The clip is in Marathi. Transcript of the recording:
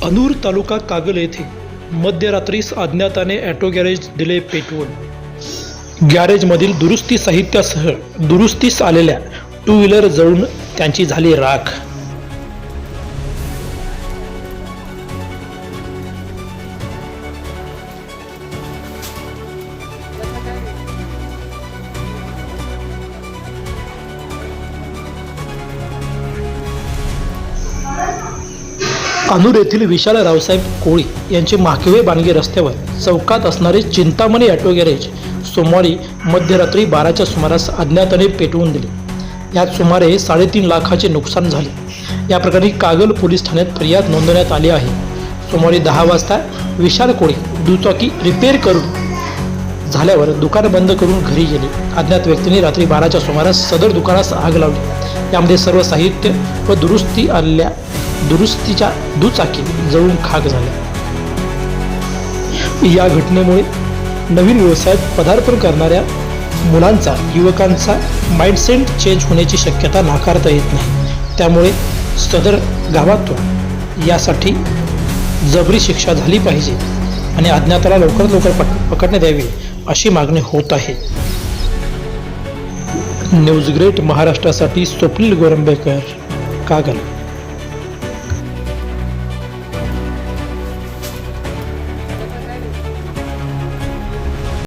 अनूर तालुका कागल येथे मध्यरात्रीस अज्ञाताने ऑटो गॅरेज दिले पेटवून। गॅरेजमधील दुरुस्ती साहित्यासह दुरुस्तीस आलेल्या टू व्हीलर जळून त्यांची झाली राख। अनूर येथील विशाल रावसाहेब कोळी यांचे माकवे बाणगे रस्त्यावर चौकात असणारे चिंतामणी ऑटो गॅरेज सोमवारी मध्यरात्री 12च्या सुमारास अज्ञाताने पेटवून दिले। यात सुमारे 3.5 लाखाचे नुकसान झाले। या प्रकरणी कागल पोलीस ठाण्यात फरियाद नोंदवण्यात आली आहे। सोमवारी 10 वाजता विशाल कोळी दुचाकी रिपेअर करून झाल्यावर दुकान बंद करून घरी गेले। अज्ञात व्यक्तीने रात्री 12च्या सुमारास सदर दुकानास आग लावली। यामध्ये सर्व साहित्य व दुरुस्तीच्या दुचाकी जळून खाक झाल्या। या घटनेमुळे नवीन व्यवसायात पदार्पण करणाऱ्या मुलांचा युवकांचा माइंडसेट चेंज होण्याची शक्यता नाकारता येत नाही। त्यामुळे सदर गावातून यासाठी जबरी शिक्षा झाली पाहिजे आणि अज्ञाताला लवकरात लवकर पकडण्यात यावी अशी मागणी होत आहे। न्यूज ग्रेट महाराष्ट्रासाठी स्वप्नील गोरंबेकर, कागल।